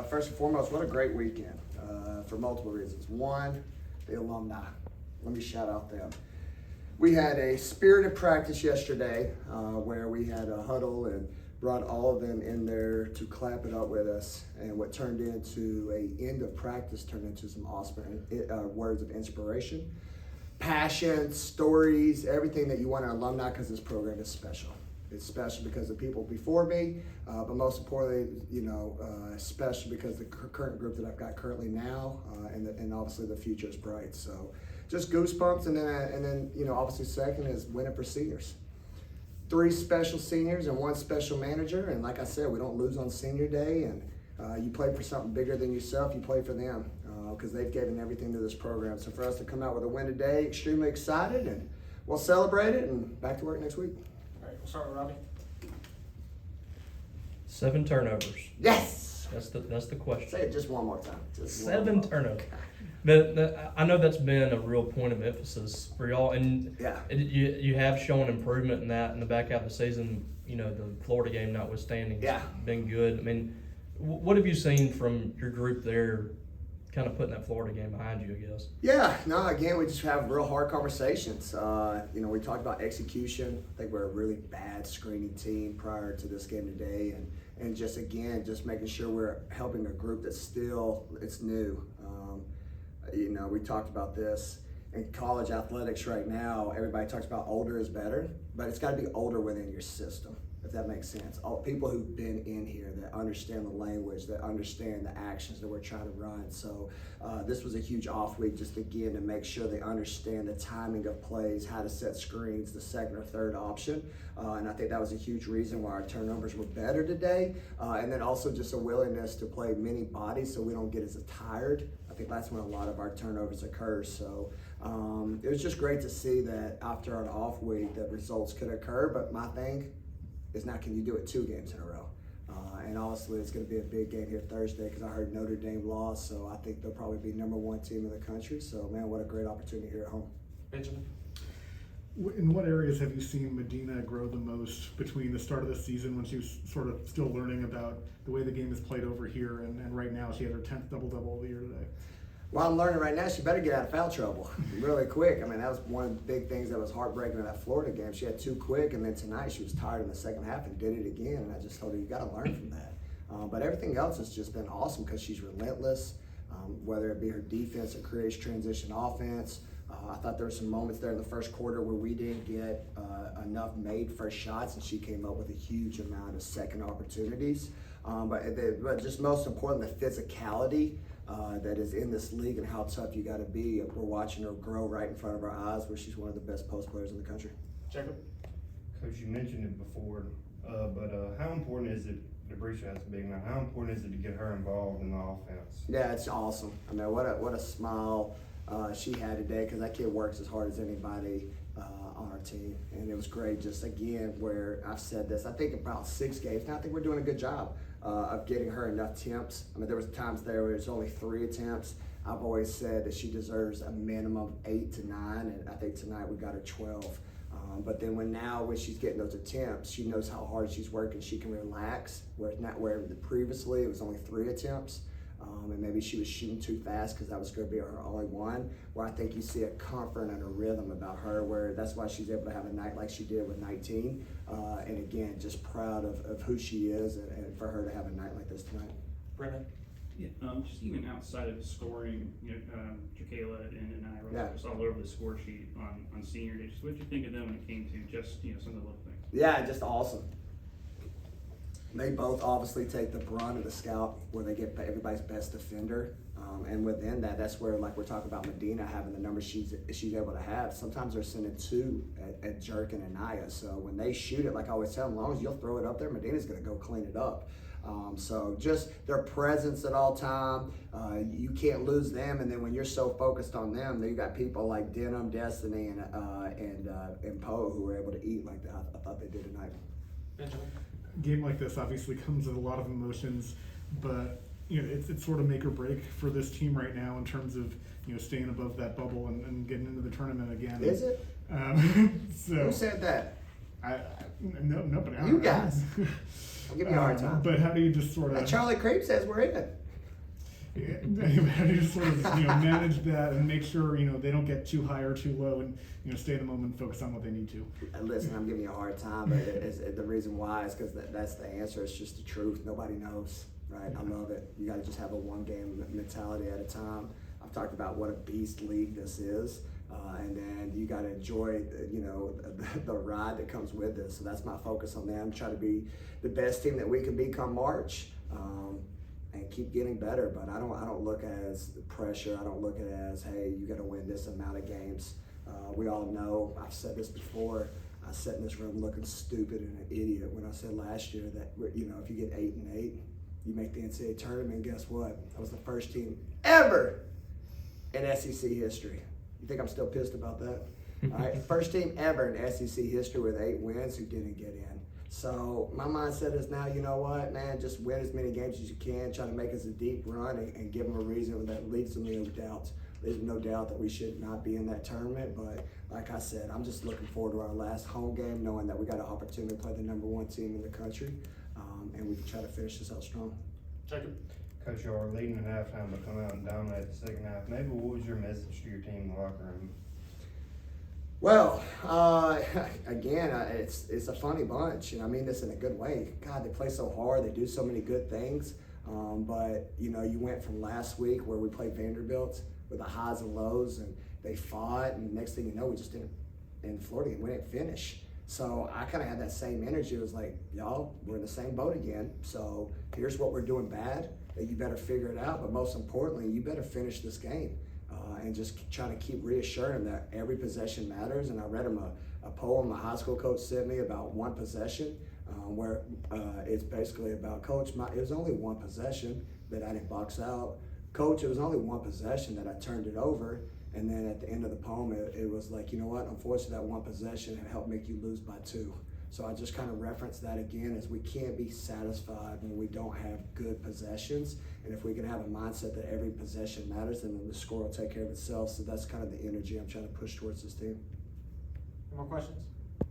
First and foremost, what a great weekend for multiple reasons. One, the alumni. Let me shout out them. We had a spirited practice yesterday where we had a huddle and brought all of them in there to clap it up with us. And what turned into a end of practice turned into some awesome words of inspiration, passion, stories, everything that you want in an alumni, because this program is special. It's special because of people before me, but most importantly, special because the current group that I've got currently now, and obviously the future is bright. So just goosebumps, and then obviously second is winning for seniors. 3 special seniors and 1 special manager, and like I said, we don't lose on senior day, and you play for something bigger than yourself. You play for them because they've given everything to this program. So for us to come out with a win today, extremely excited, and we'll celebrate it and back to work next week. All right, we'll start with Robbie. 7 turnovers. Yes. That's the question. Say it just one more time. Just 7 turnovers. I know that's been a real point of emphasis for y'all, and Yeah. you have shown improvement in that in the back half of the season. The Florida game notwithstanding, Yeah. it's been good. I mean, what have you seen from your group there, kind of putting that Florida game behind you, I guess? Yeah, no, again, we just have real hard conversations. We talked about execution. I think we're a really bad screening team prior to this game today. And just making sure we're helping a group that's still, it's new. We talked about this in college athletics right now. Everybody talks about older is better, but it's got to be older within your system, if that makes sense. All people who've been in here that understand the language, that understand the actions that we're trying to run. So this was a huge off week, just again to make sure they understand the timing of plays, how to set screens, the second or third option. And I think that was a huge reason why our turnovers were better today. And then also just a willingness to play many bodies so we don't get as tired. I think that's when a lot of our turnovers occur. So it was just great to see that after an off week that results could occur. But my thing is not, can you do it 2 games in a row? And honestly, it's going to be a big game here Thursday because I heard Notre Dame lost, so I think they'll probably be #1 team in the country. So, man, what a great opportunity here at home. Benjamin. In what areas have you seen Medina grow the most between the start of the season when she was sort of still learning about the way the game is played over here and right now she had her 10th double-double of the year today? Well, I'm learning right now she better get out of foul trouble really quick. I mean, that was one of the big things that was heartbreaking in that Florida game. She had 2 quick, and then tonight she was tired in the second half and did it again, and I just told her, you got to learn from that. But everything else has just been awesome because she's relentless, whether it be her defense that creates transition offense. I thought there were some moments there in the first quarter where we didn't get enough made first shots, and she came up with a huge amount of second opportunities. But just most important, the physicality that is in this league and how tough you got to be. We're watching her grow right in front of our eyes, where she's one of the best post players in the country. Jacob. Coach, you mentioned it before, but how important is it? DeBrisha has a big man. How important is it to get her involved in the offense? Yeah, it's awesome. I mean, what a smile she had today, because that kid works as hard as anybody on our team, and it was great. Just again, where I've said this, I think about 6 games now. I think we're doing a good job of getting her enough attempts. I mean, there was times there where it's only 3 attempts. I've always said that she deserves a minimum of 8 to 9, and I think tonight we got her 12. But then when she's getting those attempts, she knows how hard she's working. She can relax, where previously it was only 3 attempts. And maybe she was shooting too fast because that was going to be her only one, where I think you see a comfort and a rhythm about her, where that's why she's able to have a night like she did with 19. And again, just proud of who she is and for her to have a night like this tonight. Brennan. Yeah, just even outside of scoring, Jaquela and I were Yeah. just all over the score sheet on senior day. Just what did you think of them when it came to just some of the little things? Yeah, just awesome. They both obviously take the brunt of the scout where they get everybody's best defender. And within that, that's where, like we're talking about Medina having the numbers she's able to have. Sometimes they're sending 2 at Jerk and Anaya. So when they shoot it, like I always tell them, as long as you'll throw it up there, Medina's going to go clean it up. So just their presence at all time, you can't lose them. And then when you're so focused on them, then you got people like Denham, Destiny, and Poe who were able to eat like that. I thought they did tonight. Benjamin. A game like this obviously comes with a lot of emotions, but it's sort of make or break for this team right now in terms of staying above that bubble and getting into the tournament again. Is it? So Who said that? Nobody. You guys. Don't give me a hard time. But how do you just sort of? Charlie Creep says we're in it. How do you sort of manage that and make sure they don't get too high or too low, and stay in the moment and focus on what they need to? Listen, I'm giving you a hard time, but the reason why is because that's the answer. It's just the truth. Nobody knows, right? I love it. You got to just have a one game mentality at a time. I've talked about what a beast league this is, and then you got to enjoy the ride that comes with this. So that's my focus on them. Try to be the best team that we can be come March. And keep getting better, but I don't look as pressure. I don't look at it as, hey, you got to win this amount of games. We all know, I've said this before, I sat in this room looking stupid and an idiot when I said last year that, if you get 8-8, you make the NCAA tournament. Guess what? I was the first team ever in SEC history. You think I'm still pissed about that? All right, first team ever in SEC history with 8 wins who didn't get in. So my mindset is now, you know what, man, just win as many games as you can, try to make us a deep run and give them a reason that leads to no doubt. There's no doubt that we should not be in that tournament, but like I said, I'm just looking forward to our last home game, knowing that we got an opportunity to play the #1 team in the country, and we can try to finish this out strong. Jacob. Coach, y'all are leading at halftime, but come out and dominate the second half. Maybe what was your message to your team in the locker room? Well, again, it's a funny bunch, and I mean this in a good way. God, they play so hard, they do so many good things, but you went from last week where we played Vanderbilt with the highs and lows, and they fought, and the next thing you know, we just didn't, in Florida game, we didn't finish. So I kind of had that same energy. It was like, y'all, we're in the same boat again, so here's what we're doing bad, that you better figure it out, but most importantly, you better finish this game. And just trying to keep reassuring them that every possession matters. And I read him a poem my high school coach sent me about one possession, where it's basically about, Coach, it was only one possession that I didn't box out. Coach, it was only one possession that I turned it over. And then at the end of the poem, it was like, you know what, unfortunately that one possession helped make you lose by 2. So I just kind of referenced that again, as we can't be satisfied when we don't have good possessions. And if we can have a mindset that every possession matters, then the score will take care of itself. So that's kind of the energy I'm trying to push towards this team. Any more questions?